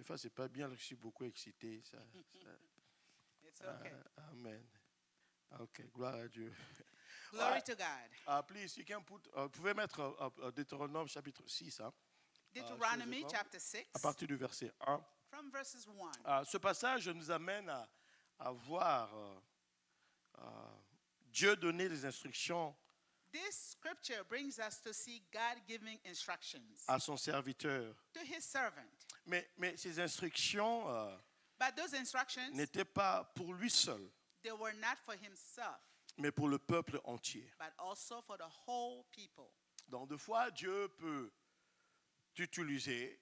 fois, c'est pas bien, je suis beaucoup excité. It's okay. Amen. Ok, gloire à Dieu. Glory to God. Please, you can put, vous pouvez mettre Deutéronome chapitre 6, hein, Deuteronomy sur chapter 6, à partir du verset 1. from verses 1. Ce passage nous amène à voir Dieu donner des instructions This scripture brings us to see God giving instructions à son serviteur. to his servant. Mais ces instructions But those instructions, n'étaient pas pour lui seul, they were not for himself, mais pour le peuple entier. but also for the whole people. Donc, des fois, Dieu peut t'utiliser,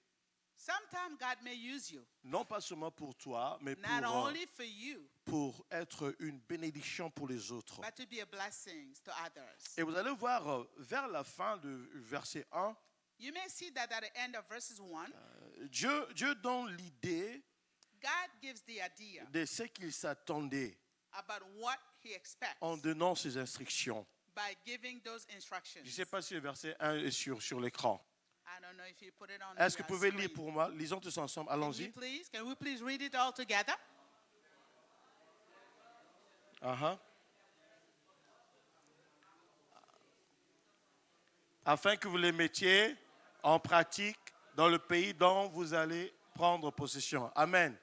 Sometimes God may use you, non pas seulement pour toi, mais not only for you, pour être une bénédiction pour les autres. but to be a blessing to others. Et vous allez voir vers la fin du verset 1, You may see that at the end of verses 1, Dieu donne l'idée God gives the idea de ce qu'il s'attendait about what he expects en donnant ses instructions. by giving those Je instructions. ne sais pas si le verset 1 est sur l'écran. I don't know if you put it on Est-ce the que vous pouvez lire screen. pour moi? Lisons tous ensemble. Can Allons-y. we please read it all together? Afin que vous les mettiez en pratique dans le pays dont vous allez prendre possession. Amen.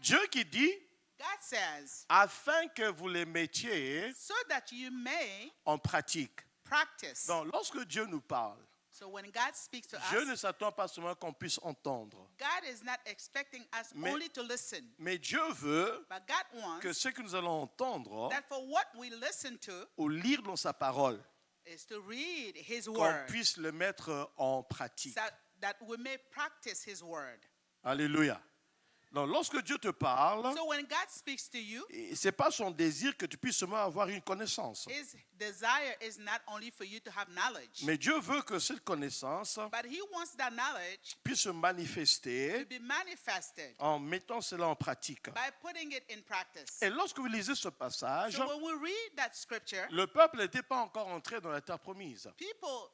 Dieu qui dit, God says, afin que vous les mettiez so that you may en pratique. practice. Donc, lorsque Dieu nous parle, So when God speaks to Dieu ne us, s'attend pas seulement qu'on puisse entendre, God is not expecting us Mais- only to listen, mais Dieu veut but God wants que ce que nous allons entendre that for what we listen to ou lire dans sa parole, is to read His qu'on word, puisse le mettre en pratique. that we may practice His word. Alléluia. Donc, lorsque Dieu te parle, So when God speaks to you, ce n'est pas son désir que tu puisses seulement avoir une connaissance. His desire is not only for you to have knowledge, Mais Dieu veut que cette connaissance but He wants that knowledge puisse se to manifester be manifested en mettant cela en pratique. by putting it in practice. Et lorsque vous lisez ce passage, So when we read that scripture, le peuple n'était pas encore entré dans la terre promise.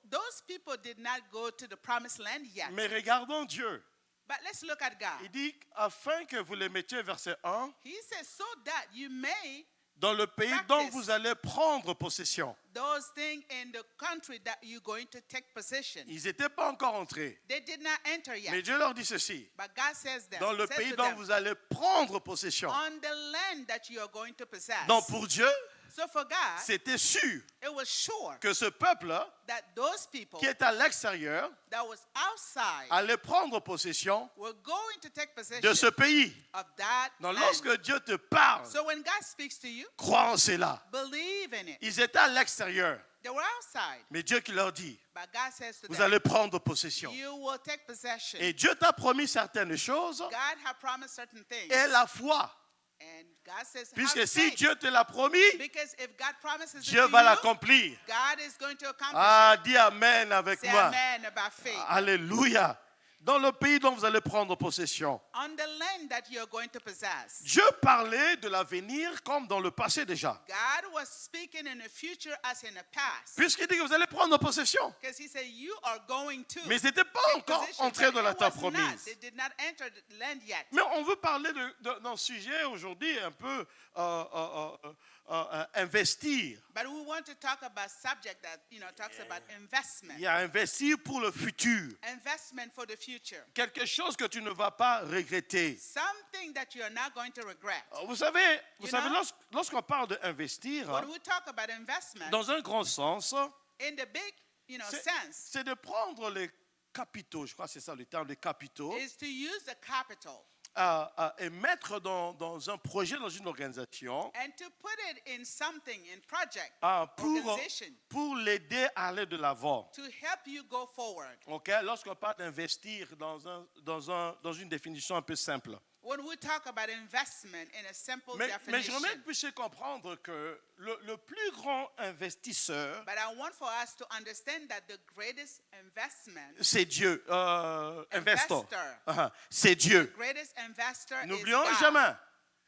those people did not go to the promised land yet. Mais regardons Dieu. But let's look at God. Il dit, afin que vous les mettiez, verset 1, He says, so that you may dans le pays dont vous allez prendre possession. those things in the country that you're going to take possession. Ils n'étaient pas encore entrés. They did not enter yet. Mais Dieu leur dit ceci, But God says that. dans le says pays to dont them, vous allez prendre possession. on the land that you are going to possess. Donc pour Dieu, So for God, c'était sûr it was sure que ce peuple that those people qui est à l'extérieur that was outside allait prendre possession were going to take possession de ce pays. of that Donc land. lorsque Dieu te parle, So when God speaks to you, crois en cela. believe in it. Ils étaient à l'extérieur, They were outside, mais Dieu qui leur dit, but God says to vous them, allez prendre possession. you will take possession. Et Dieu t'a promis certaines choses God had promised certain things. et la foi. And God says, Puisque have si faith. Dieu te l'a promis, Because if God promises it Dieu to va you, l'accomplir. God is going to accomplish Ah, it. dis Amen avec Say moi. amen about faith. Alléluia. Dans le pays dont vous allez prendre possession. On the land that you're going to possess. Dieu parlait de l'avenir comme dans le passé déjà. God was speaking in the future as in the past. Puisqu'il dit que vous allez prendre possession. Because he said, you are going to Mais ils n'étaient pas take encore possession. entrés But dans la it terre was not. promise. They did not enter the land yet. Mais on veut parler d'un sujet aujourd'hui un peu investir. But we want to talk about subject that, talks about investment. Il y a investir pour le futur. Investment for the future. Quelque chose que tu ne vas pas regretter. Something that you are not going to regret. Vous savez, You know? lorsqu'on parle d'investir, When we talk about investment, dans un grand sens, in the big, c'est sense, c'est de prendre les capitaux, je crois que c'est ça le terme, les capitaux, is to use the capital et mettre dans un projet, dans une organisation, and to put it in something, in project, pour organization, l'aider à aller de l'avant. to help you go forward. Okay? Lorsqu'on parle d'investir dans une définition un peu simple. When we talk about investment in a simple Mais definition, j'aimerais que vous puissiez comprendre que le plus grand investisseur, but I want for us to understand that the greatest investment, c'est Dieu. Investor. Investor. C'est Dieu. greatest investor is N'oublions God. jamais.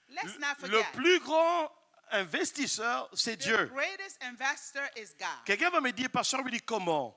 Let's not Le forget. plus grand investisseur, c'est The Dieu. greatest investor is God. Quelqu'un va me dire, Pasteur Willy, comment?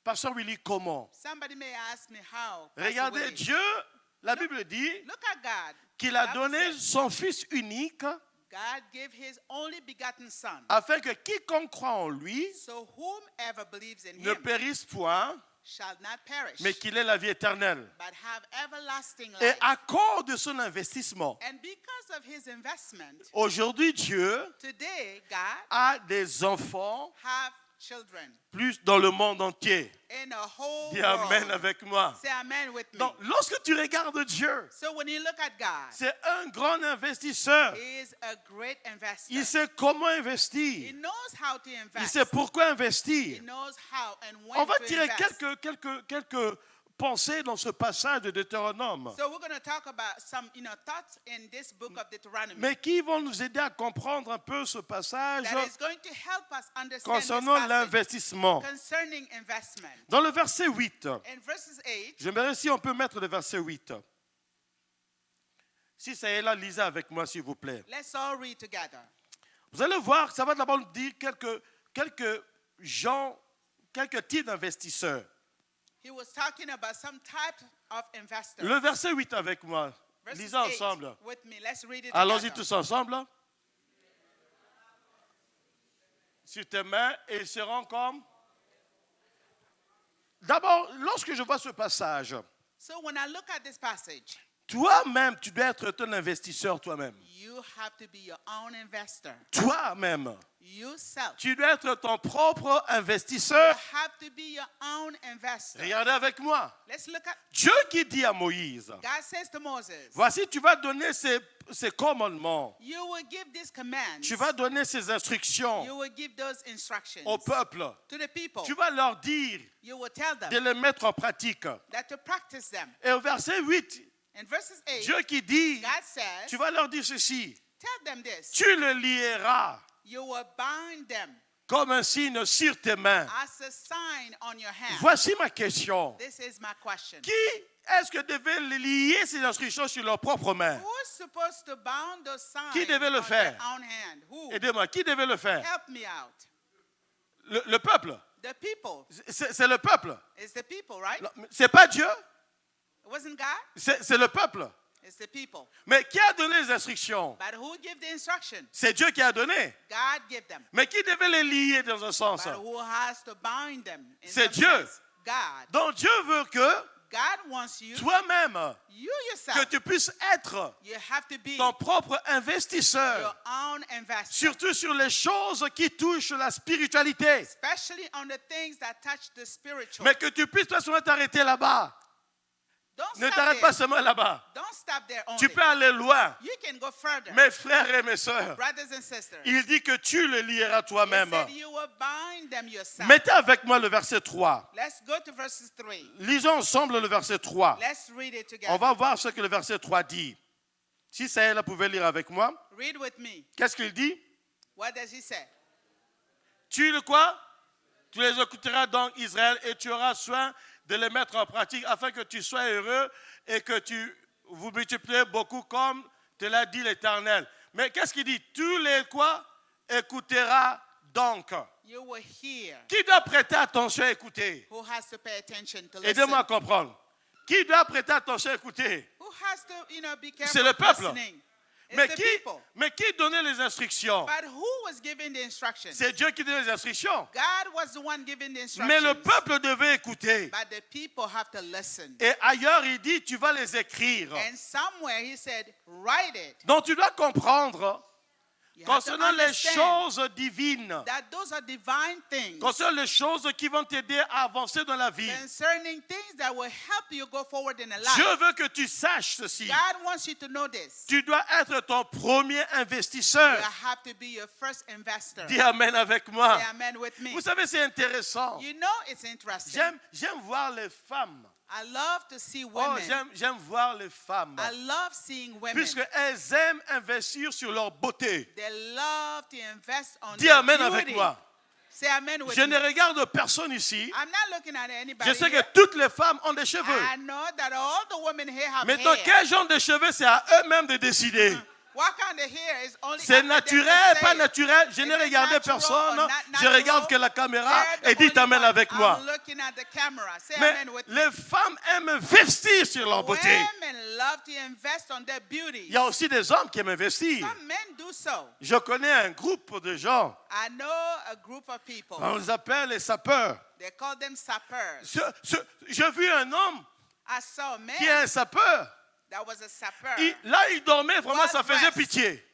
Pasteur Willy, comment? Somebody may ask me how. Pastor Regardez, Willie. Dieu La Bible dit Look at God. qu'il a The Bible donné says, son Fils unique God gave his only begotten Son. afin que quiconque croit en lui So whomever believes in ne him périsse point, shall not perish, mais qu'il ait la vie éternelle. but have everlasting Et life. à cause de son investissement, And because of his investment, aujourd'hui Dieu today God a des enfants have children plus dans le monde entier. in a whole Dis Amen world. avec moi. Say amen with me. Donc, lorsque tu regardes Dieu, So when you look at God, c'est un grand investisseur. he is a great investor. Il sait comment He investir. knows how to Il invest. sait pourquoi He investir. knows how and when On va to tirer invest. quelques pensées dans ce passage de Deutéronome, So we're going to talk about some, thoughts in this book of Deuteronomy mais qui vont nous aider à comprendre un peu ce passage that is going to help us understand this concernant passage l'investissement. concerning investment. Dans le verset 8, In verses 8, j'aimerais si on peut mettre le verset 8. Si ça est là, lisez avec moi, s'il vous plaît. let's all read together. Vous allez voir, ça va d'abord nous dire quelques gens, quelques types d'investisseurs. He was talking about some type of investors. Le verset 8 avec moi. Verses Lisez 8 ensemble. with me. Let's read it Allons-y together. tous ensemble. Sur tes mains et ils seront comme. D'abord, lorsque je vois ce passage, So when I look at this passage, toi-même, tu dois être un investisseur toi-même. you have to be your own investor. Toi-même, Yourself. tu dois être ton propre You investisseur. have to be your own investor. Regardez avec moi. Let's look at Dieu qui dit à Moïse, God says to Moses, voici, tu vas donner ces commandements. you will give these commands. Tu vas donner ces instructions You will give those instructions au peuple. to the people. Tu vas leur dire You will tell de them les mettre en pratique. that to practice them. Et au verset 8, In verses 8, Dieu qui dit, God says, tu vas leur dire ceci, tell them this. tu le lieras You will bind them comme un signe sur tes mains. as a sign on your hand. Voici ma question. This is my question. Qui est-ce que devait lier ces instructions sur leurs propres mains? Who's supposed to bound those signs Qui devait le on faire? their own hand? Who? Aidez-moi, qui devait le faire? Help me out. Le peuple. The people. C'est le peuple. It's the people, right? C'est pas Dieu, It wasn't God. c'est le peuple. It's the people. Mais qui a donné les instructions? But who gave the instruction? C'est Dieu qui a donné. God gave them. Mais qui devait les lier dans un sens? But who has to bind them? In C'est some Dieu. sense? God. Donc Dieu veut que God wants you, toi-même, you que yourself, tu puisses être you have to be ton propre your investisseur, own investor. surtout sur les choses qui touchent la spiritualité. Especially on the things that touch the spiritual. Mais que tu puisses pas seulement t'arrêter là-bas. Don't Ne stop t'arrête there. pas seulement là-bas. Don't stop there only. Tu peux aller loin. You can go further. Mes frères et mes sœurs, Brothers and sisters. il dit que tu le lieras He toi-même. said you will bind them yourself. Mettez avec moi le verset 3. Let's go to verses 3. Lisons ensemble le verset 3. Let's read it together. On va voir ce que le verset 3 dit. Si ça est là, vous pouvez lire avec moi. Read with me. Qu'est-ce qu'il dit? What does he say? Tu le quoi? Tu les écouteras donc, Israël, et tu auras soin de les mettre en pratique afin que tu sois heureux et que tu vous multipliez beaucoup comme te l'a dit l'Éternel. Mais qu'est-ce qu'il dit? Tu les quoi? Écouteras donc. You will hear. Qui doit prêter attention à écouter? Who has to pay attention to listen? Aidez-moi à comprendre. Qui doit prêter attention à écouter? Who has to, be careful C'est le peuple. listening? It's Mais the qui, people. mais qui donnait les instructions? But who was giving the instructions? C'est Dieu qui donnait les instructions. God was the one giving the instructions. Mais le peuple devait écouter. But the people have to listen. Et ailleurs, il dit, tu vas les écrire. And somewhere he said, write it. Donc tu dois comprendre You have to concernant les understand choses divines, that those are divine things. concernant les choses qui vont t'aider à avancer dans la vie. Concerning things that will help you go forward in a life. Dieu veut que tu saches ceci. God wants you to know this. Tu dois être ton premier You investisseur. have to be your first investor. Dis Amen avec moi. Say amen with me. Vous savez, c'est intéressant. You know it's interesting. J'aime voir les femmes. I love to see Oh, women. j'aime voir les femmes. I love seeing women. Puisqu'elles aiment investir sur leur beauté. They love to invest on Dis their Amen beauty. avec moi. Say amen with Je me. ne regarde personne ici. I'm not looking at anybody Je sais que here. toutes les femmes ont des cheveux. I know that all the women here have Maintenant, hair. quel genre de cheveux, c'est à eux-mêmes de décider. What kind of hair is only C'est up to them to naturel, say pas it. naturel. Je Is n'ai it regardé natural personne. or not Je natural? regarde que la caméra They're et the dit only Amen one. avec moi. I'm looking at the camera. Say Mais amen with me. les femmes aiment investir sur leur beauté. Women love to invest on their beauty. Il y a aussi des hommes qui aiment investir. Some men do so. Je connais un groupe de gens, I know a group of people. on les appelle les sapeurs. They call them sappers. J'ai vu un homme I saw a man qui est un sapeur. that was a sapper. Là, il dormait, vraiment, ça Well faisait dressed. pitié.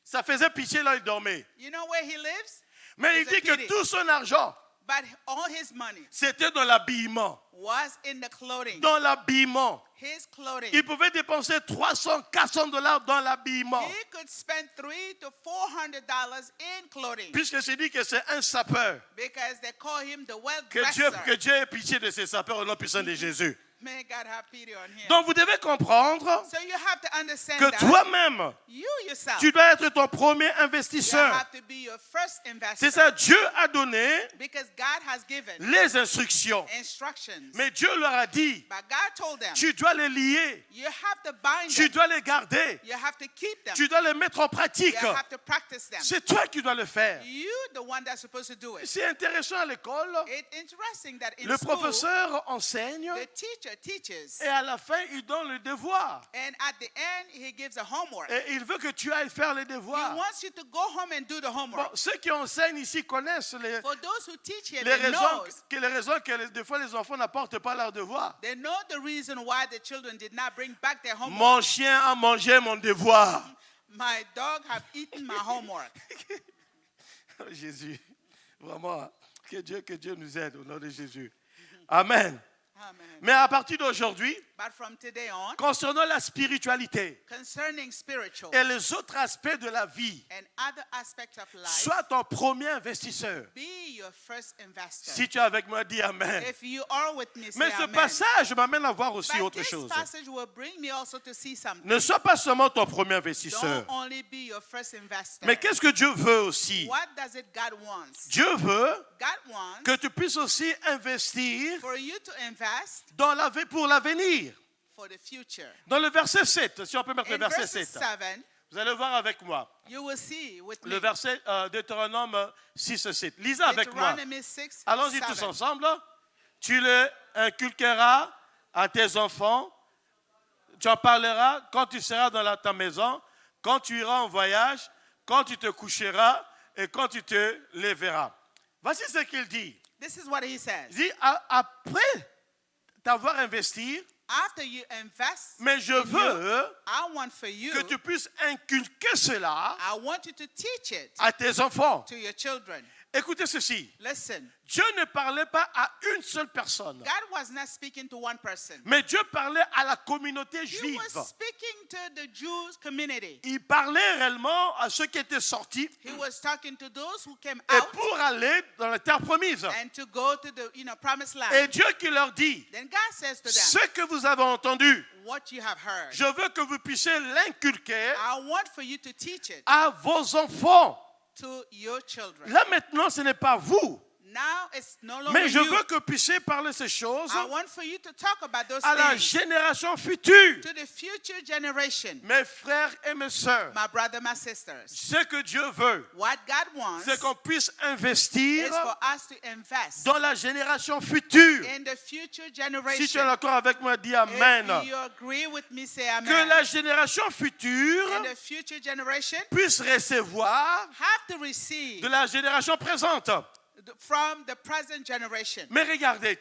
Ça faisait pitié, là, il dormait. You know where he lives? Mais il It's a dit que pity. tout son argent, But all his money c'était dans l'habillement. was in the clothing. Dans l'habillement. His clothing. Il pouvait dépenser 300, 400 dollars dans l'habillement. He could spend $300 to $400 in clothing Puisque c'est dit que c'est un sapeur. because they call him the Que well-dresser. Dieu ait pitié de ces sapeurs au nom puissant de Jésus. May God have pity on him. Donc vous devez comprendre So you have to understand que that toi-même, you yourself, tu dois être ton premier you investisseur. have to be your first C'est investor ça, Dieu a donné because God has given les instructions. instructions. Mais Dieu leur a dit, But God told them, tu dois les lier, you have to bind tu them. dois les garder, You have to keep them. tu dois les mettre en pratique. You have to practice them. C'est toi qui dois le faire. You the one that's supposed to do it. C'est intéressant à l'école. It's interesting that in Le school, professeur enseigne the teacher teaches, et à la fin, il donne le devoir. and at the end, he gives a homework. Et il veut que tu ailles faire les He devoirs. wants you to go home and do the Bon, homework. ceux qui enseignent ici connaissent les For those who teach here, les they raisons que des fois les enfants n'apportent pas leurs devoirs. they know the reason why the children did not bring back their homework. Mon chien a mangé mon devoir. My dog have eaten my homework. Oh, Jésus, vraiment, que Dieu nous aide au nom de Jésus. Amen. Amen. Mais à partir d'aujourd'hui, But from today on, concernant la spiritualité concerning spiritual et les autres aspects de la vie, and other aspects of life, sois ton premier investisseur. be your first investor. Si tu es avec moi, dis Amen. If you are with me, say Mais ce amen. passage m'amène à voir aussi But autre this chose. passage will bring me also to see something. Ne sois pas seulement ton premier investisseur. Don't only be your first investor. Mais qu'est-ce que Dieu veut aussi? What does it God wants? Dieu veut God wants que tu puisses aussi investir for you to invest pour l'avenir. for the future. Dans le verset 7, si on peut mettre le In verset verse 7, 7, vous allez voir avec moi. you will see with Le me. verset Deutéronome 6, 7. Lisez avec moi. Deuteronomy 6, Allons-y 7. tous ensemble. Tu le inculqueras à tes enfants. Tu en parleras quand tu seras dans ta maison, quand tu iras en voyage, quand tu te coucheras et quand tu te lèveras. Voici ce qu'il dit. This is what he says. Il dit, après t'avoir investi, After you invest, mais je in veux you, I want for you, que tu puisses inculquer cela I want you to teach it à tes enfants. to your children. Écoutez ceci. Listen, Dieu ne parlait pas à une seule personne, God was not speaking to one person. mais Dieu parlait à la communauté He juive. was speaking to the Jews community. Il parlait réellement à ceux qui étaient sortis He was talking to those who came et out pour aller dans la terre promise. and to go to the promised land. Et Dieu qui leur dit, Then God says to them, ce que vous avez entendu, what you have heard, je veux que vous puissiez l'inculquer I want for you to teach it à vos enfants. to your children. Là maintenant, ce n'est pas vous, Now it's no longer mais je you. veux que vous puissiez parler ces choses I want for you to talk about those à la things génération future. to the future generation. Mes frères et mes sœurs, My brother, my sisters. ce que Dieu veut, What God wants c'est qu'on puisse investir is for us to invest dans la génération future. in the future Si tu es generation. d'accord avec moi, dis Amen. If you agree with me, say Que amen. la génération future And the future generation puisse recevoir have to receive de la génération présente. from the present generation. Mais regardez,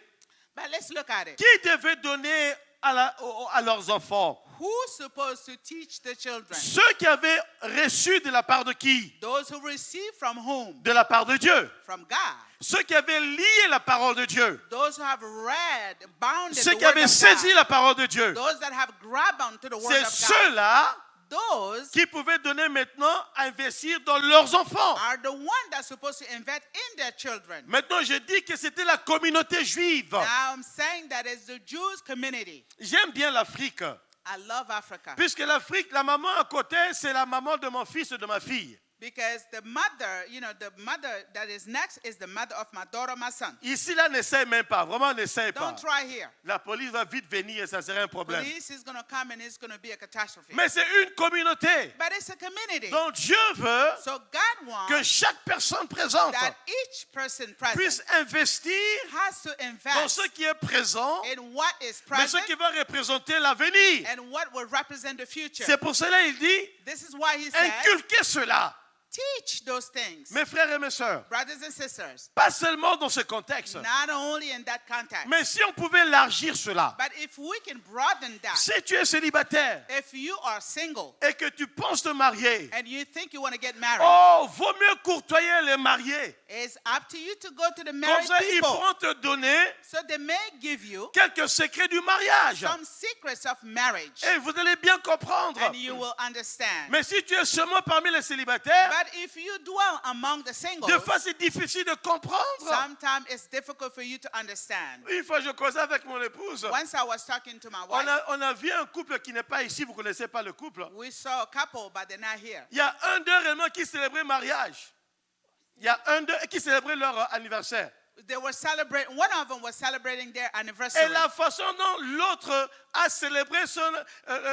But let's look at it. qui devait donner à leurs enfants? Who's supposed to teach the children? Ceux qui avaient reçu de la part de qui? Those who receive from whom? De la part de Dieu. From God. Ceux qui avaient lié la parole de Dieu. Those who have read, bounded Ceux the qui word avaient of saisi God. la parole de Dieu. Those that have grabbed onto the word C'est of God. ceux-là Those qui pouvaient donner maintenant à investir dans leurs enfants. are the ones that's supposed to invest in their children. Maintenant, je dis que c'était la communauté juive. Now I'm saying that it's the Jews community. J'aime bien l'Afrique. I love Africa. Puisque l'Afrique, la maman à côté, c'est la maman de mon fils et de ma fille. Because the mother, the mother that is next is the mother of my daughter, my son. Ici, là, n'essaye même pas. Vraiment, n'essaye pas. Don't try here. La police va vite venir et ça serait un problème. Police is going to come and it's going to be a catastrophe. Mais c'est une communauté. But it's a community. Donc Dieu veut So God wants que chaque personne présente that each person present puisse investir has to dans invest ce qui est présent, in what is mais ce present qui va représenter l'avenir. and what will represent the future. C'est pour cela qu'il dit, This is why he said, inculquez cela, teach those things, mes frères et mes sœurs. brothers and sisters, Pas seulement dans ce contexte, not only in that context, mais si on pouvait élargir cela. but if we can broaden that. Si tu es célibataire If you are single et que tu penses te marier, and you think you want to get married, oh, vaut mieux courtoyer les mariés. it's up to you to go to the Comme married ça, ils people. pourront te donner So they may give you quelques secrets du mariage. some secrets of marriage Et vous allez bien comprendre. and you will understand. Mais si tu es seulement parmi les célibataires, But if you dwell among the singles, des fois c'est difficile de comprendre. sometimes it's difficult for you to understand. Une fois, je causais avec mon épouse. Once I was talking to my wife, On a vu un couple qui n'est pas ici, vous ne connaissez pas le couple. we saw a couple, but they're not here. Il y a un d'eux réellement qui célébrait le mariage. Il y a un d'eux qui célébrait leur anniversaire. They were celebrating, one of them was celebrating their Et anniversary. la façon dont l'autre a célébré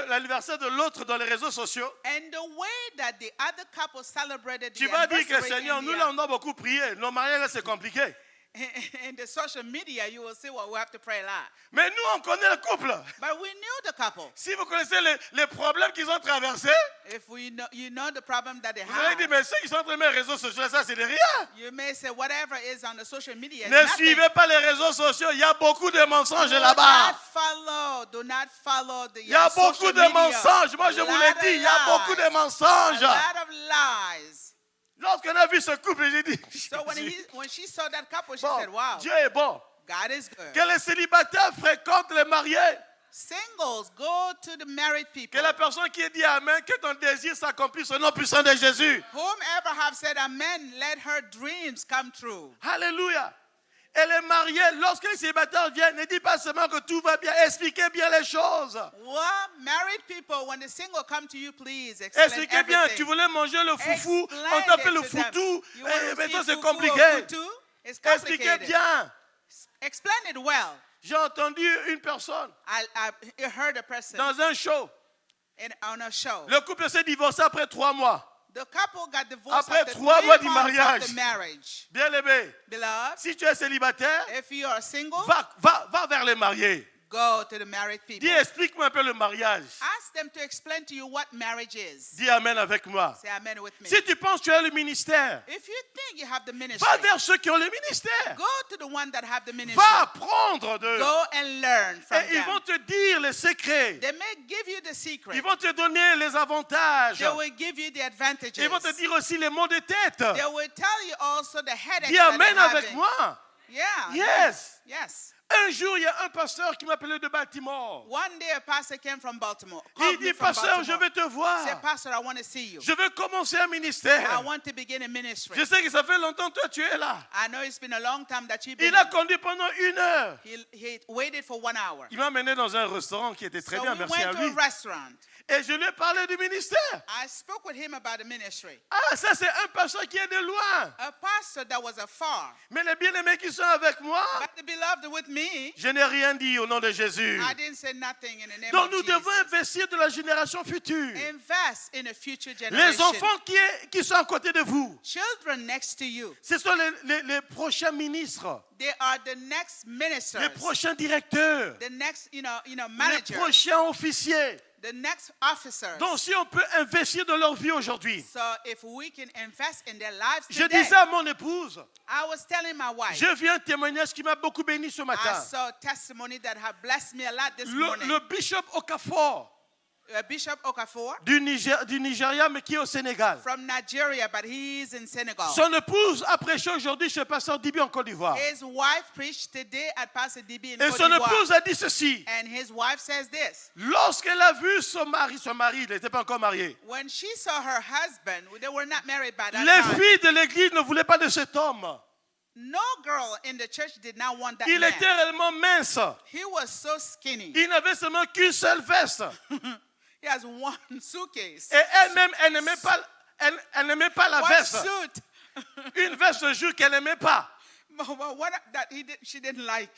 l'anniversaire de l'autre dans les réseaux sociaux, And the way that the other couple celebrated tu the vas dire que anniversary Seigneur, in nous the- là on a beaucoup prié. Nos mariages là c'est compliqué. in the social media, you will see what we have to pray a lot. Mais nous on connaît le couple. But we knew the couple. Si vous connaissez les problèmes qu'ils ont traversés, If we know, you know the problem that they vous allez dire, have, mais ceux qui sont sur les réseaux sociaux, ça c'est de rien. you may say whatever is on the social media is Ne nothing. suivez pas les réseaux sociaux, il y a beaucoup de mensonges Do là-bas. do not follow the Il y a social beaucoup de media. mensonges. Moi je vous l'ai dit, il y a beaucoup de mensonges. A lot of lies. Lorsqu'on a vu ce couple, j'ai dit, So when she saw that couple, she bon, said, wow, Dieu est bon. God is good. Que les célibataires fréquentent les mariés. Singles, go to the married people. Que la personne qui a dit Amen, que ton désir s'accomplisse au nom puissant de Jésus. Whomever have said amen, let her dreams come true. Alléluia. Et les mariés, lorsque les célibataires viennent, ne dis pas seulement que tout va bien, expliquez bien les choses. Well, married people, when the single come to you, please explain Expliquez bien, everything. tu voulais manger le foufou, Explain on t'a fait it le to them. foutou, You want to maintenant eat c'est fufu or compliqué. futu? It's Expliquez complicated. bien. Explain it well. J'ai entendu une personne I heard a person dans un show. on a show. Le couple s'est divorcé après 3 mois. The couple got divorced Après after 3 3 mois du months mariage. of the marriage. Bien aimé, Beloved, si tu es célibataire, if you are single, va vers les mariés. go to the married people. Dis, explique-moi un peu le mariage. Ask them to explain to you what marriage is. Dis Amen avec moi. Say amen with me. Si tu penses que tu as le ministère, If you think you have the ministry, va vers ceux qui ont le ministère. go to the one that have the ministry. Va apprendre d'eux. Go and learn from Et ils them. vont te dire les secrets. They may give you the secret. Ils vont te donner les avantages. They will give you the advantages. Ils vont te dire aussi les mots de tête. They will tell you also the headaches Dis that Amen they're avec having. moi. Yeah. Yes. Yes. Un jour, il y a un pasteur qui m'appelait de Baltimore. One day a pastor came from Baltimore. Il Called me dit, from pasteur, je Baltimore. veux te voir. Said, Pastor, I want to see you. Je veux commencer un ministère. I want to begin a ministry. Je sais que ça fait longtemps que toi tu es là. I know it's been a long time that you've been. Il a conduit pendant 1 heure. He waited for 1 hour. Il m'a mené dans un restaurant qui était très So bien, we merci à went to lui. a restaurant. Et je lui ai parlé du ministère. I spoke with him about the ministry. Ah, ça c'est un pasteur qui est de loin. A pastor that was afar. Mais les bien-aimés qui sont avec moi, But the beloved with me, je n'ai rien dit au nom de Jésus. I didn't say nothing in the name Donc of nous Jesus. devons investir de la génération future. Invest in a future Les generation. enfants qui sont à côté de vous, Children next to you. ce sont les prochains ministres, They are the next ministers. les prochains directeurs, The next, les managers. prochains officiers. The next officers. Donc si on peut investir dans leur vie aujourd'hui. So if we can invest in their lives Je today. disais à mon épouse, I was telling my wife. je viens témoigner ce qui m'a beaucoup béni ce I matin. saw testimony that have blessed me a lot this morning. Le bishop Okafor Bishop Okafor du Nigeria, mais qui est au Sénégal. from Nigeria, but he's in Senegal. Son épouse a prêché aujourd'hui chez Pasteur Dibi en Côte d'Ivoire. His wife preached today at Pastor DB in Et Côte son d'Ivoire. épouse a dit ceci. And his wife says this. Lorsqu'elle a vu son mari, il n'était pas encore marié. When she saw her husband, they were not married by that Les time. filles de l'église ne voulaient pas de cet homme. No girl in the church did not want that Il man. était réellement mince. He was so skinny. Il n'avait seulement qu'une seule veste. He has one suitcase. Et elle-même, elle n'aimait pas Elle n'aimait pas la What veste. suit? Une veste de jour qu'elle n'aimait pas. What that she didn't like.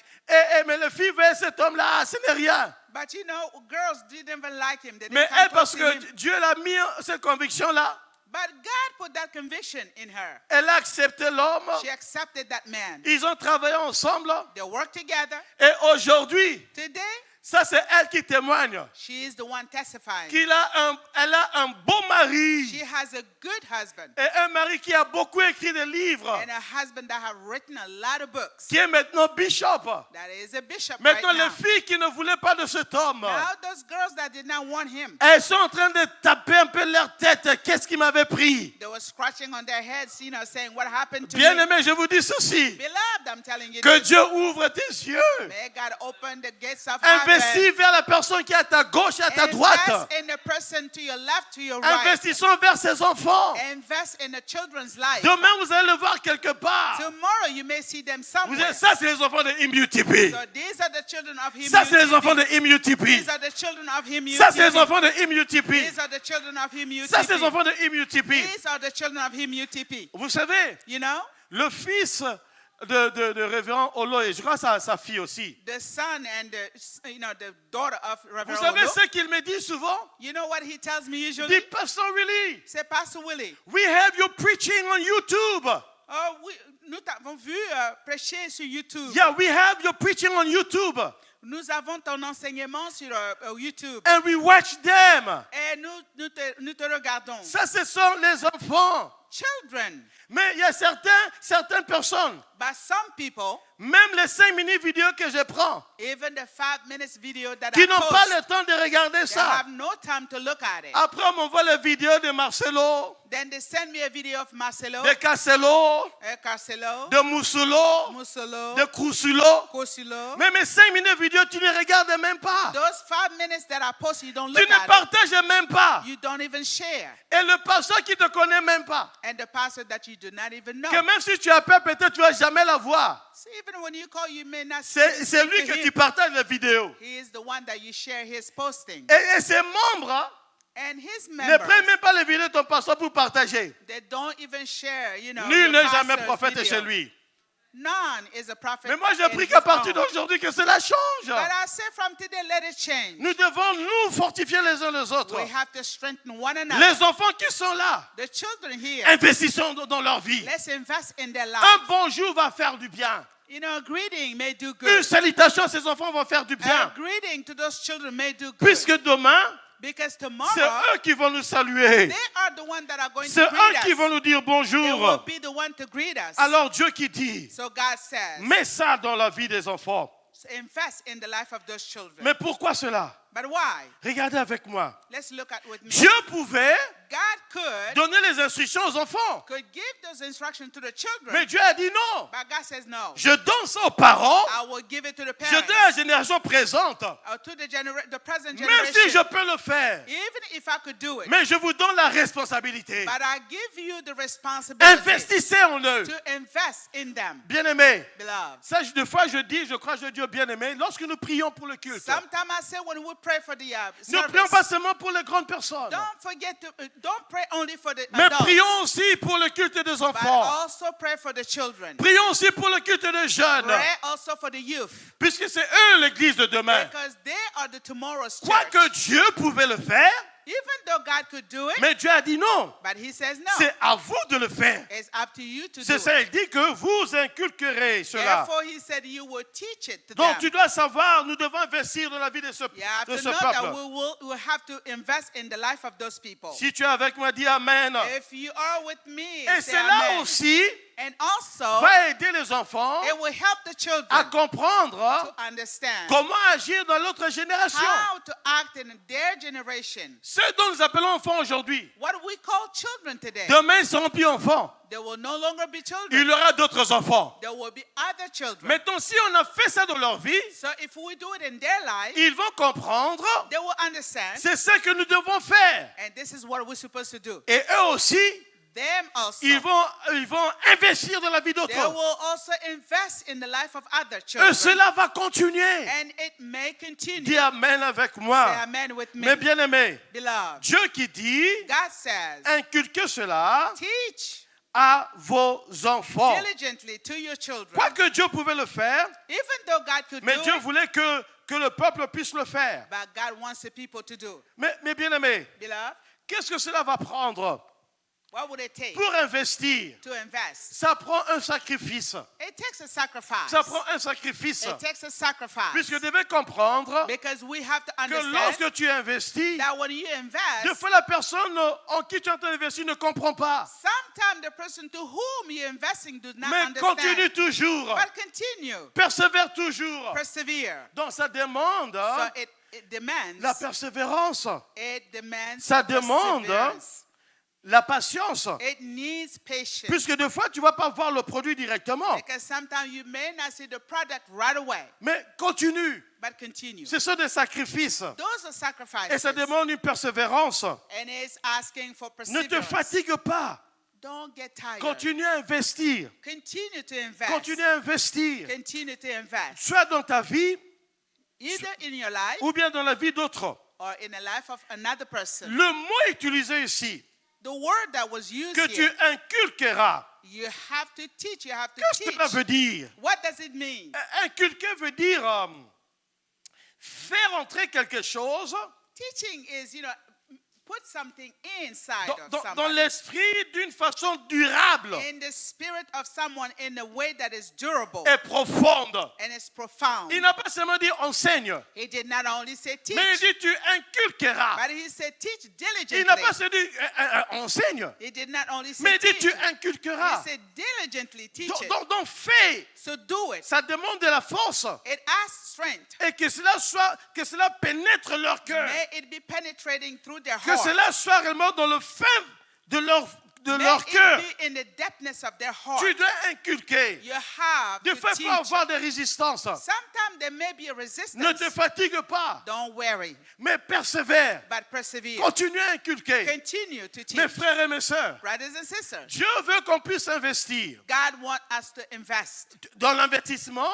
Mais les filles veulent cet homme-là, ce n'est rien. But you know, girls didn't even like him. They Mais didn't elle, come parce to que him. Dieu l'a mis cette conviction-là, But God put that conviction in her. elle a accepté l'homme. She accepted that man. Ils ont travaillé ensemble. They worked together. Et aujourd'hui, Today, ça c'est elle qui témoigne. she is the one testifying. Elle a un beau mari. She has a good husband Et un mari qui a beaucoup écrit des livres. and a husband that have written a lot of books. Qui est maintenant bishop. That is a bishop Maintenant, right now. les filles qui ne voulaient pas de cet homme, Now those girls that did not want him, elles sont en train de taper un peu leur tête. Qu'est-ce qui m'avait pris? they were scratching on their heads, you know, saying, what happened to Bien me? aimé, je vous dis ceci. Beloved, I'm telling you Que this. Dieu ouvre tes yeux. May God open the gates of Investis heaven. vers la personne qui est à ta gauche et à ta droite. Invest in the person to your left, to your right. Investissons vers ses enfants. Invest in the children's life. Demain, vous allez le voir quelque part. Tomorrow you may see them Vous somewhere. êtes, ça, c'est les enfants de IMUTP. So these are the children of him. Ça, c'est les enfants de IMUTP. These are the children of him. Ça, c'est les enfants de IMUTP. These are the children of him. Ça, c'est les enfants de IMUTP. These are the children of him. UTP. Vous savez, You know, le fils de révérend Olo, et je crois sa fille aussi. the son and the daughter of Vous Reverend savez Olo. ce qu'il me dit souvent? You know what he tells me Il usually? dit, Pastor Willie, Say, Pastor Willie, we have you preaching on YouTube. oh, nous t'avons vu prêcher sur YouTube. Yeah, we have you preaching on YouTube. Nous avons ton enseignement sur YouTube. And we watch them. Et nous te regardons. Ça, ce sont les enfants. Children. Mais il y a certaines personnes, But some people, même les 5 minutes vidéo que je prends, even the 5 minutes video that qui I n'ont post, pas le temps de regarder they ça. have no time to look at it. Après, on m'envoie les vidéos de Marcelo, Then they send me a video of Marcelo, de Cancelo, Carcelo, de Musulo, Musolo, de Crusulo. Cosulo. Mais mes 5 minutes vidéo, tu ne regardes même pas. Those 5 minutes that I post, you don't Tu look ne at partages même pas. it. You don't even share. Et le pasteur qui ne te connaît même pas, And the pastor that you do not even know. que même si tu appelles, peut-être tu ne vas jamais la voir. So even when you call, you may not C'est speak lui to que him. tu partages les vidéos. He is the one that you share his posting. Et ses membres And his ne members, prennent même pas les vidéos de ton pasteur pour partager. they don't even share, you know, Nul your n'est jamais pastor's prophète video. chez lui. None is a prophet. Mais moi, je in prie his qu'à partir own. d'aujourd'hui, que cela change. But I say from today, let it change. Nous devons nous fortifier les uns les autres. We have to strengthen one another. Les enfants qui sont là, The children here, investissons dans leur vie. let's invest in their Un lives. bonjour va faire du bien. You know, a greeting may do Une good. salutation à ces enfants va faire du A bien. greeting to those children may do good. Puisque demain, Because c'est tomorrow, eux qui vont nous saluer. they are the ones that are going C'est to greet eux qui us. vont nous dire They will bonjour. be the one to greet us. Alors Dieu qui dit, So God says, mets ça dans la vie des enfants. invest in the life of those children. Mais pourquoi cela? But why? Regardez avec moi. Let's look at with me. Dieu pouvait God could donner les instructions aux enfants. give those instructions to the children. Mais Dieu a dit non. But God says no. Je donne ça aux parents. I will give it to the Je parents. donne à la génération présente. Or to the present Même generation. si je peux le faire. Even if I could do it. Mais je vous donne la responsabilité. But I give you the responsibility Investissez en eux. to invest in them, Bien-aimés. beloved. Ça, des fois, je dis, je crois, je dis aux bien-aimés, lorsque nous prions pour le culte, Sometimes I say when we pray for the nous prions service, pas seulement pour les grandes personnes, don't forget to don't pray only for the mais adults, prions aussi pour le culte des but enfants. also pray for the children. Prions aussi pour le culte des jeunes, Pray also for the youth, puisque c'est eux l'église de demain. because they are the tomorrow's church. Quoique Dieu pouvait le faire, Even though God could do it, mais Dieu a dit non. but He says no. C'est à vous de le faire. It's up to you to do C'est ça, it. il dit que vous inculquerez cela. Therefore, He said you will teach it to Donc them. tu dois savoir, nous devons investir dans la vie de ce, You have de to ce know that peuple. we will have to invest in the life of those people. Si tu es avec moi, dis Amen. If you are with me, Et say cela amen. aussi And also, va aider les enfants it will help the à children comprendre to understand comment agir dans l'autre génération. how to act in their generation. Ceux dont nous appelons enfants aujourd'hui, What we call children today, demain ils seront plus enfants. they will no longer be Il children. y aura d'autres enfants. There will be other children. Maintenant, si on a fait ça dans leur vie, So if we do it in their life, ils vont comprendre. they will understand. C'est ce que nous devons faire. And this is what we're supposed to do. Et eux aussi, them also. Ils vont investir dans la vie They d'autres. will also invest in the life of other Et children. cela va continuer. And it may continue. Dis Amen avec Say moi. amen with me. Mes bien-aimés, Beloved, Dieu qui dit, God says, inculquez cela teach à vos enfants. diligently to your children. Quoique Dieu pouvait le faire, Even though God could mais do Dieu it, voulait que le peuple puisse le faire. but God wants the people to do. Mais mes bien-aimés, Beloved, qu'est-ce que cela va prendre what would it take pour investir? to invest? Ça prend un sacrifice. It takes a sacrifice. Ça prend un sacrifice. It takes a sacrifice. Puisque vous devez comprendre Because we have to que understand lorsque tu investis, that when you des invest, fois la personne en qui tu es en train d'investir ne comprend pas. sometimes the person to whom you're investing does not Mais continue understand. toujours. But continue. Persévère toujours. Persevere. Donc ça demande So it demands. la persévérance, It demands Ça demande, perseverance. la patience. It needs patience. Puisque des fois, tu ne vas pas voir le produit directement. Because sometimes you may not see the product right away, Mais continue. but continue. Ce sont des sacrifices. Those are sacrifices. Et ça demande une persévérance. And it's asking for Ne te perseverance. fatigue pas. Don't get tired. Continue à investir. Continue to invest. Continue à investir. Continue to invest. Soit dans ta vie Either in your life ou bien dans la vie d'autres. or in the life of another person. Le mot utilisé ici, The word that was used que tu here, inculqueras. you have to teach. You have to Qu'est-ce que cela veut teach. dire? What does it mean? Inculquer veut dire faire entrer quelque chose Teaching is, put something inside of dans somebody. l'esprit d'une façon durable In the spirit of someone in a way that is durable et profonde. and is profound. Il n'a pas seulement dit enseigne, He did not only say teach, mais il dit tu inculqueras. but he said teach Il n'a pas diligently. seulement dit enseigne, He did not only say mais il dit teach, tu inculqueras. he said diligently teach it. Donc fais, So do it. ça demande de la force It asks strength. et que cela pénètre leur cœur, May it be penetrating through their que heart. cela soit réellement dans le fin de leur May cœur. it be in the depthness of their heart. Tu dois inculquer. You have Des to fois, il teach. faut avoir des résistances. Sometimes there may be a Ne resistance. te fatigue pas, Don't worry, mais persévère. but persevere. Continue à inculquer. Continue to teach. Mes frères et mes sœurs, Brothers and sisters, Dieu veut qu'on puisse investir. God wants us to invest. Dans l'investissement,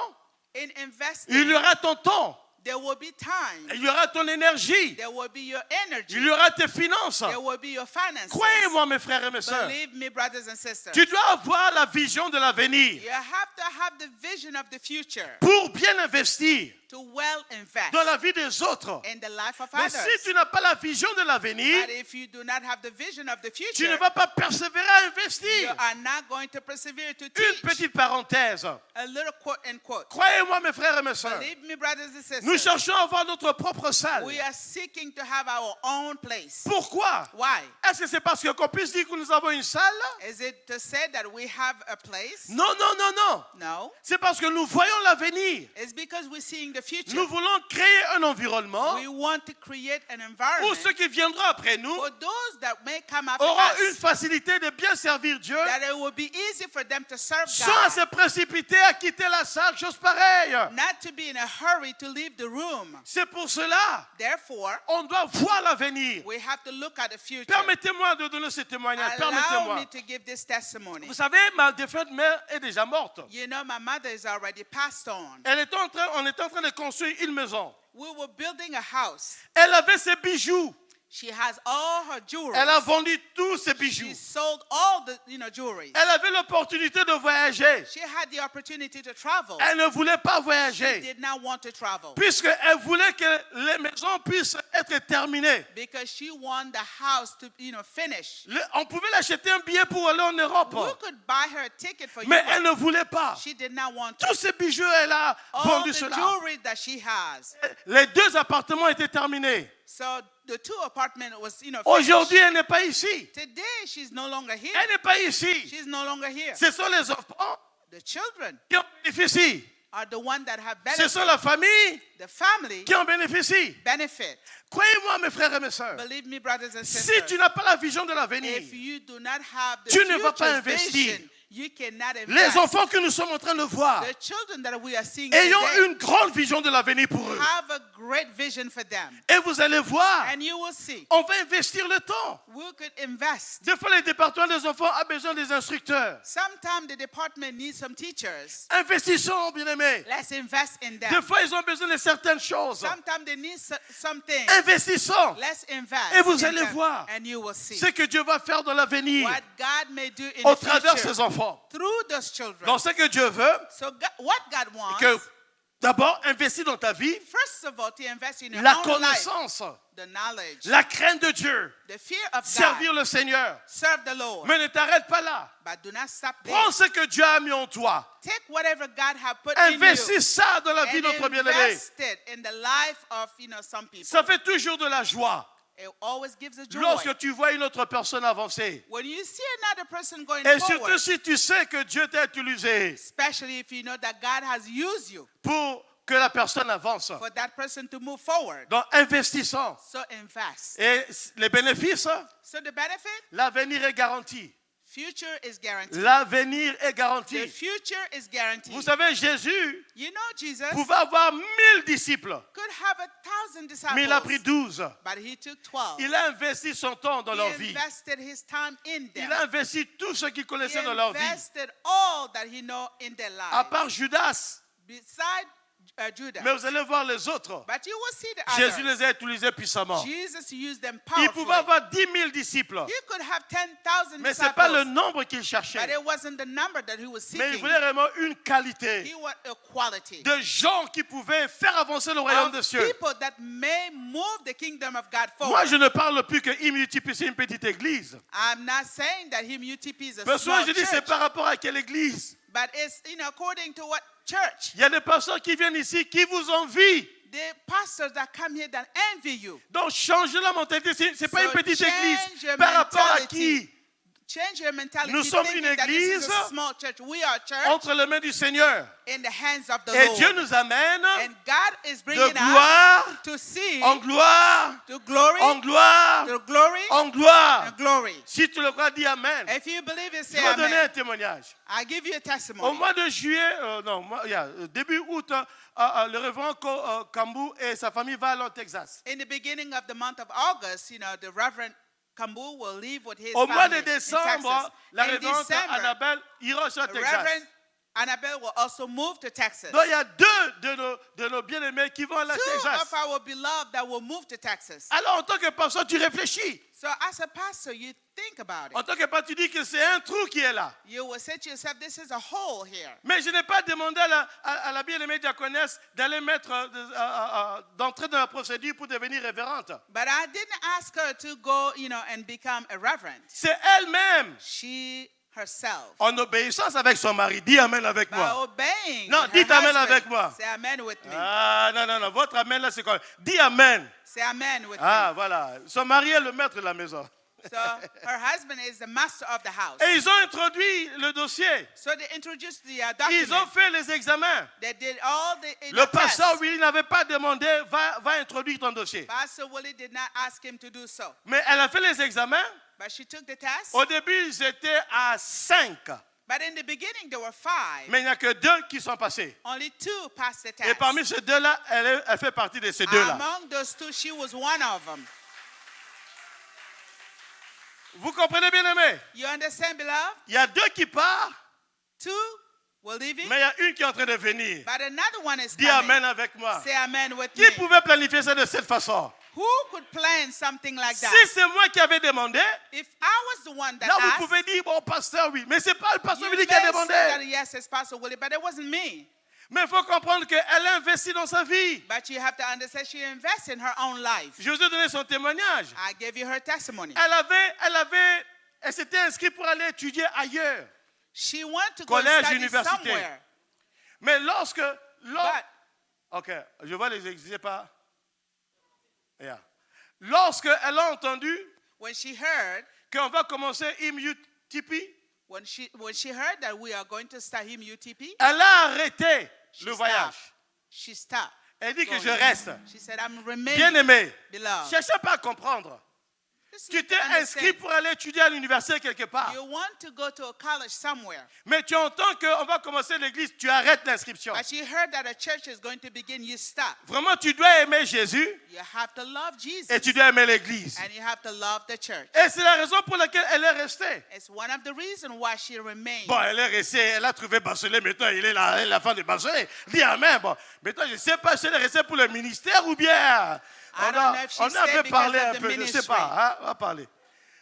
In investing, il y aura ton temps, there will be time. il y aura ton énergie, There will be your energy. il y aura tes finances. There will be your finances. Croyez-moi, mes frères et mes sœurs, Believe me, brothers and sisters. tu dois avoir la vision de l'avenir You have to have the vision of the future pour bien investir to well invest dans la vie des autres. in the life of Mais others. si tu n'as pas la vision de l'avenir, But if you do not have the vision of the tu future, ne vas pas persévérer à you investir. are not going to persevere to Une teach. petite parenthèse. A little quote and quote. Croyez-moi, mes frères et mes sœurs, Believe me, brothers and sisters. nous cherchons à avoir notre propre salle. We are seeking to have our own place. Pourquoi? Why? Est-ce que c'est parce qu'on puisse dire que nous avons une salle? Is it to say that we have a place? Non, non, non, non. No. C'est parce que nous voyons l'avenir. It's because we're seeing the future. Nous voulons créer un environnement We want to create an où environment ceux qui viendront après nous for those that may come after auront une us, facilité de bien servir Dieu that it will be easy for them to serve sans se God, précipiter à quitter la salle, chose pareille. not to be in a hurry to leave the room. C'est pour cela Therefore, on doit voir l'avenir. we have to look at the future. Permettez-moi de donner ce témoignage. Allow Permettez-moi. me to give this testimony. Vous savez, ma défunte mère est déjà morte. You know, my mother is already passed on. On était en train de construire une maison. We were building a house. Elle avait ses bijoux. She has all her jewelry. Elle a vendu tous ses bijoux. She sold all the, jewelry. Elle avait l'opportunité de voyager. She had the opportunity to travel. Elle ne voulait pas She voyager did not want to travel puisqu'elle voulait que les maisons puissent être terminées. because she wanted the house to, finish. On pouvait l'acheter un billet pour aller en Europe, We could buy her a ticket for mais elle Europe. ne voulait pas. She did not want to. Tous ces bijoux, elle a All vendu the cela. jewelry that she has. Les 2 appartements étaient terminés. So the 2 apartment was, finished. Aujourd'hui, elle n'est pas ici. Today she's no longer here. Elle n'est pas ici. She's no longer here. Ce sont les enfants The children qui en bénéficient. are the ones that have Ce benefit. sont la famille The family qui en bénéficie. benefit. Croyez-moi, mes frères et mes sœurs, Believe me, brothers and si sisters. tu n'as pas la vision de l'avenir, If you do not have the tu ne vas pas future's investir. vision, You cannot Les invest. enfants que nous sommes en train de voir, The children that we are seeing ayons today une grande vision de l'avenir pour eux. have a great vision for them. Et vous allez voir, And you will see. on va investir le temps. We could invest. Des fois, les départements des enfants ont besoin des instructeurs. Sometimes the department needs some teachers. Investissons, bien-aimés. Let's invest in them. Des fois, ils ont besoin de certaines choses. Sometimes they need something. Investissons. Let's invest. Et vous in allez them, voir and you will see ce que Dieu va faire dans l'avenir what God may do in au the travers de future ses enfants. through those children. Donc, ce que Dieu veut, So what God wants, que d'abord, investis dans ta vie first of all, to invest in your la own life, connaissance, the knowledge, la crainte de Dieu, the fear of servir God, le Seigneur. serve the Lord, Mais ne t'arrête pas là. but do not stop there. Prends ce que Dieu a mis en toi. Take whatever God has put in you Investis ça dans la vie de notre and bien-aimé. invest it in the life of some people. Ça fait toujours de la joie It always gives a joy. lorsque tu vois une autre personne avancer. When you see another person going Et forward, surtout si tu sais que Dieu t'a utilisé especially if you know that God has used you pour que la personne avance. for that person to move forward. Donc, investissons. So invest. Et les bénéfices, So the benefit, l'avenir est garanti. future is guaranteed. L'avenir est The garanti. future is guaranteed. Vous savez, Jésus You know, Jesus pouvait avoir 1000 disciples, could have 1,000 disciples, mais il a pris 12. but he took 12. Il a investi son temps dans leur He vie. invested his time in them. Il a investi tout ce qu'il He connaissait dans leur vie. invested all that he know in their À lives. part Judas. Beside Judah. Mais vous allez voir les autres. But you will see the Jésus others. les a utilisés puissamment. Jesus used them Il powerfully. pouvait avoir 10 000 disciples. He could have 10,000 Mais ce n'est pas le disciples, nombre qu'il but cherchait. it wasn't the number that he was Mais il seeking. voulait vraiment une qualité He wanted a quality de gens qui pouvaient faire avancer le royaume of des cieux. people that may move the kingdom of God Moi, forward. je ne parle plus que IMUTP, c'est une petite église. I'm not saying that him UTP is a Mais souvent, small je dis, c'est church, par rapport à quelle église. but it's according to what church. Il y a des pasteurs qui viennent ici qui vous envient. The pastors that come here that envy you. Donc, changez la mentalité. Ce n'est pas So une petite change église. your Par rapport à mentality. qui? Change your mentality. Nous sommes thinking une that this is a église small church. We are a church Entre les mains du Seigneur. in the hands of the Et Lord. Dieu nous amène And God is de bringing gloire us to see en gloire, to glory, en gloire, to glory, en gloire. and glory. Si tu le crois, dis Amen. If you believe it, Je say vais donner amen. un témoignage. I give you a Au testimony. mois de juillet, début août, le révérend Kambou et sa famille vont aller au Texas. In the beginning of the month of August, the Reverend Kambu will leave with his Au mois family de in décembre, Texas. la In révérende December, Annabelle ira au Texas. Reverend Annabelle will also move to Texas. Donc il y a deux de nos bien-aimés qui vont aller au Two Texas. of our beloved that will move to Texas. Alors en tant que pasteur, tu réfléchis. So as a pastor, you think about En it. tant que pasteur, tu dis que c'est un trou qui est là. You will say to yourself, this is a hole here. Mais je n'ai pas demandé à la bien-aimée diaconesse d'aller d'entrer dans la procédure pour devenir révérente. But I didn't ask her to go, and become a reverend. C'est elle-même, She herself. en obéissance avec son mari. Dis Amen avec By moi. obeying Non, her dites Amen husband. avec moi. Say amen with me. Ah, non. Votre Amen là, c'est quoi? Dis Amen. Say amen with Ah, voilà. Son mari est le maître de la maison. me. So her husband is the master of the house. Et ils ont introduit le dossier. So they introduced the Ils ont document. fait les examens. They did all the Le tests. pasteur Willy n'avait pas demandé, va introduire ton dossier. Pastor Willie did not ask him to do so. Mais elle a fait les examens. But she took the test. Au début, ils étaient à 5. But in the beginning, there were 5. Mais il n'y a que 2 qui sont passés. Only 2 passed the Et test. parmi ces 2-là, elle fait partie de ces 2-là. Among those 2, she was one of them. Vous comprenez bien, aimé? You understand, beloved? Il y a 2 qui partent, 2 were leaving, mais il y a une qui est en train de venir. but another one is Dis coming. Amen avec moi. Say amen with Qui me. pouvait planifier ça de cette façon? Who could plan something like that? Si c'est moi qui avais demandé, If I was the one that là vous asked, pouvez dire, bon, pasteur, oui. Mais ce n'est pas le pasteur you Willy may qui a say that demandé. yes, it's Pastor Willie, but it wasn't me. Mais il faut comprendre qu'elle a investi dans sa vie. But you have to understand she invested in her own life. Je vous ai donné son témoignage. I gave you her testimony. Elle s'était inscrite pour aller étudier ailleurs. She went to go and Collège, study université. somewhere. Mais But ok, je vais les exiger pas. Yeah. Lorsqu'elle a entendu when she heard, qu'on va commencer IMUTP, when she heard that we are going to start him UTP, elle a arrêté she le stopped. voyage. She stopped. Elle dit que going. je reste. She said, I'm remaining. Bien aimé, Beloved. cherchez pas à comprendre. Tu t'es inscrit pour aller étudier à l'université quelque part. You want to go to a college somewhere, Mais tu entends qu'on va commencer l'église, tu arrêtes l'inscription. but you heard that a church is going to begin, you stop. Vraiment, tu dois aimer Jésus You have to love Jesus, et tu dois aimer l'église. and you have to love the church. Et c'est la raison pour laquelle elle est restée. It's one of the reasons why she remained. Bon, elle est restée, elle a trouvé Bachelé, maintenant elle est la femme de Bachelé. Dis amen. Bon, maintenant je ne sais pas si elle est restée pour le ministère ou bien. I don't know if she On a un stayed peu because parlé of un the peu, je ne sais ministry. pas. Hein, on va parler.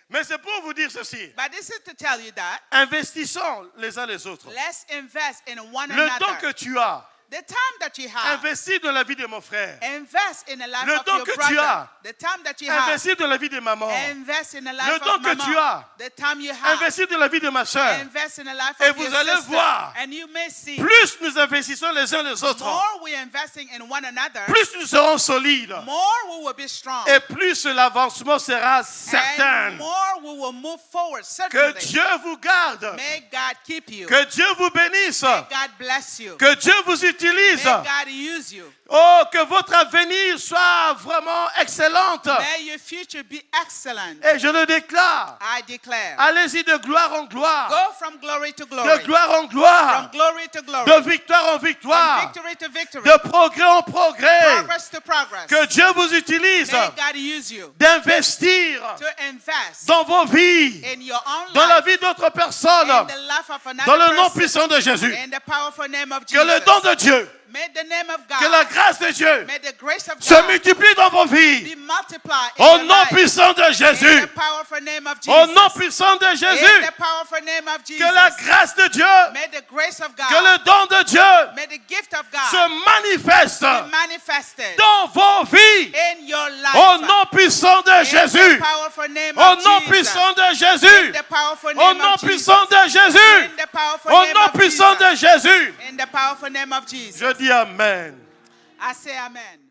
Mais c'est pour vous dire ceci. But this is to tell you that Investissons les uns les autres. let's invest in one Le temps another. que tu as, The time that you have, investis dans la vie de mon frère. invest in the life Le of temps your que tu brother. as, The time that you have, Investis dans la vie de maman. invest in the life Le of temps que mama. tu as, The time you have, Investis dans la vie de ma soeur. invest in the life Et of vous your allez sister. voir, And you may see, Plus nous investissons les uns les autres, more we're investing in one another, plus nous serons solides. more we will be strong. Et plus l'avancement sera certain. And more we will move forward, Que certainly. Dieu vous garde. May God keep you. Que Dieu vous bénisse. May God bless you. Que Dieu vous utilise. May God use you. Oh, que votre avenir soit vraiment excellente. May your future be excellent. Et je le déclare. I declare. Allez-y de gloire en gloire. Go from glory to De glory. gloire en From gloire. glory to glory. De victoire en From victoire. victory to victory. De progrès en progrès. Progress to progress. Que Dieu vous utilise May God use you d'investir to invest dans vos vies, in your own dans la life, vie d'autres personnes, in the life of another dans le nom person, puissant de Jésus. in the powerful name of Que le Jesus. don de Dieu, May the name of que la God, grâce de Dieu may the grace of se God multiplie dans vos vies. be multiplied in Au your nom life. puissant de In Jésus. the powerful name of Au nom Jesus. puissant de In Jésus. the powerful name of Jesus. Que la grâce de Dieu, May the grace of que God, le don de Dieu may the gift of God se manifeste be manifested dans vos vies. in your life. Au nom puissant de In Jésus. the powerful name Au of nom Jesus. puissant de In Jésus. the powerful Au name nom of Jesus. puissant de Jésus. In the powerful Au name nom of puissant de Jesus. Jésus. In the powerful name of Jesus. Je dis Amen. I say amen.